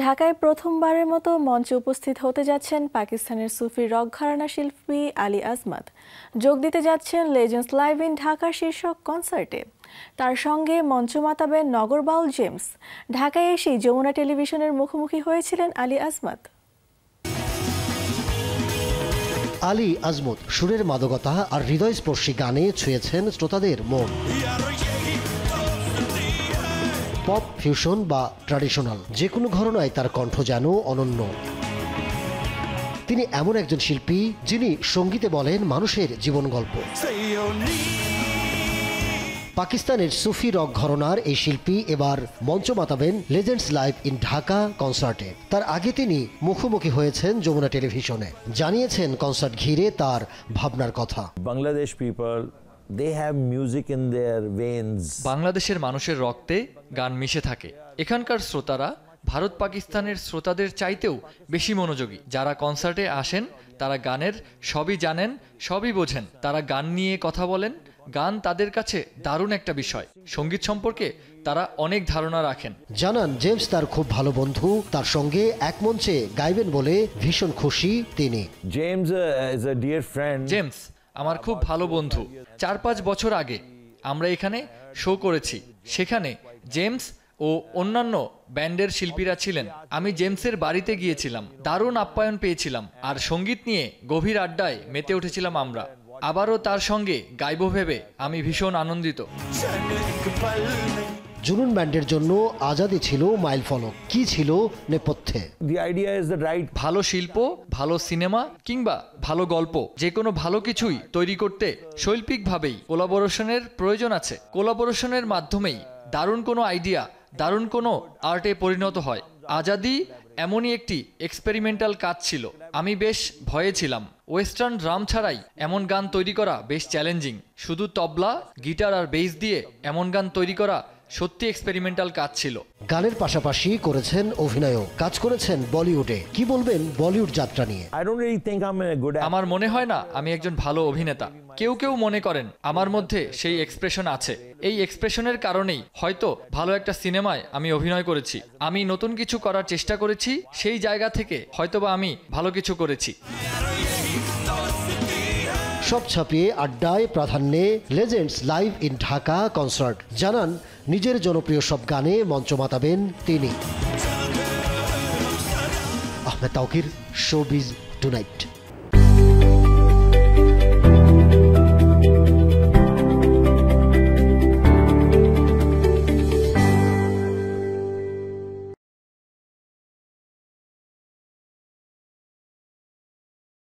ঢাকায় প্রথমবারের মতো মঞ্চে উপস্থিত হতে যাচ্ছেন পাকিস্তানের সুফি রক ঘরানা শিল্পী আলী আজমাত। যোগ দিতে যাচ্ছেন লেজেন্ডস লাইভ ইন ঢাকা শীর্ষক কনসার্টে। তার সঙ্গে মঞ্চ মাতাবেন নগর বাউল জেমস। ঢাকায় এসেই যমুনা টেলিভিশনের মুখোমুখি হয়েছিলেন আলী আজমাত। আলী আজমত সুরের মাদকতা আর হৃদয়স্পর্শী গানে ছুঁয়েছেন শ্রোতাদের মন। পপ, ফিউশন বা ট্র্যাডিশনাল যে কোনো ঘরানায় তার কণ্ঠ যেন অনন্য। তিনি এমন একজন শিল্পী যিনি সঙ্গীতে বলেন মানুষের জীবন গল্প। পাকিস্তানের সুফি রক ঘরানার এই শিল্পী এবার মঞ্চ মাতাবেন লেজেন্ডস লাইভ ইন ঢাকা কনসার্টে। তার আগে তিনি মুখোমুখি হয়েছেন যমুনা টেলিভিশনে, জানিয়েছেন কনসার্ট ঘিরে তার ভাবনার কথা। Bangladesh people they have music in their veins. বাংলাদেশের মানুষের রক্তে গান মিশে থাকে। এখানকার শ্রোতারা ভারত পাকিস্তানের শ্রোতাদের চাইতেও বেশি মনোযোগী। যারা কনসার্টে আসেন তারা গানের সবই জানেন, সবই বোঝেন। তারা গান নিয়ে কথা বলেন। গান তাদের কাছে দারুণ একটা বিষয়। সঙ্গীত সম্পর্কে তারা অনেক ধারণা রাখেন। জানান জেমস তার খুব ভালো বন্ধু, তার সঙ্গে এক মঞ্চে গাইবেন বলে ভীষণ খুশি তিনি। James is a dear friend. James আমার খুব ভালো বন্ধু। 4-5 বছর আগে আমরা এখানে শো করেছি। সেখানে জেমস ও অন্যান্য ব্যান্ডের শিল্পীরা ছিলেন। আমি জেমসের বাড়িতে গিয়েছিলাম, দারুণ আপ্যায়ন পেয়েছিলাম আর সঙ্গীত নিয়ে গভীর আড্ডায় মেতে উঠেছিলাম আমরা। আবারও তার সঙ্গে গাইব ভেবে আমি ভীষণ আনন্দিত। জুনুন ব্যান্ডের জন্য আজাদি ছিল মাইলফলক। কি ছিল নেপথ্যে? The idea is the right. ভালো শিল্প, ভালো সিনেমা কিংবা ভালো গল্প, যে কোনো ভালো কিছুই তৈরি করতে শৈল্পিকভাবেই কোলাবোরেশনের প্রয়োজন আছে। কোলাবোরেশনের মাধ্যমেই দারুণ কোনো আইডিয়া, দারুণ কোনো আর্টে পরিণত হয়। আজাদি এমনই একটি এক্সপেরিমেন্টাল কাজ ছিল। আমি বেশ ভয়ে ছিলাম। ওয়েস্টার্ন ড্রাম ছাড়াই এমন গান তৈরি করা বেশ চ্যালেঞ্জিং। শুধু তবলা, গিটার আর বেস দিয়ে এমন গান তৈরি করা সত্যি এক্সপেরিমেন্টাল কাজ ছিল। গানের পাশাপাশি করেছেন অভিনয়ও, কাজ করেছেন বলিউডে। কি বলবেন বলিউড যাত্রা নিয়ে? I don't really think I'm a good actor. আমার মনে হয় না আমি একজন ভালো অভিনেতা। কেউ কেউ মনে করেন আমার মধ্যে সেই এক্সপ্রেশন আছে। এই এক্সপ্রেশনের কারণেই হয়তো ভালো একটা সিনেমায় আমি অভিনয় করেছি। আমি নতুন কিছু করার চেষ্টা করেছি, সেই জায়গা থেকে হয়তোবা আমি ভালো কিছু করেছি। সব ছাপিয়ে আড্ডায় প্রাধান্যে legends live in Dhaka concert. জানান নিজের জনপ্রিয় সব গানে মঞ্চ মাতাবেন তিনি। Ahmed Tauquir, showbiz tonight.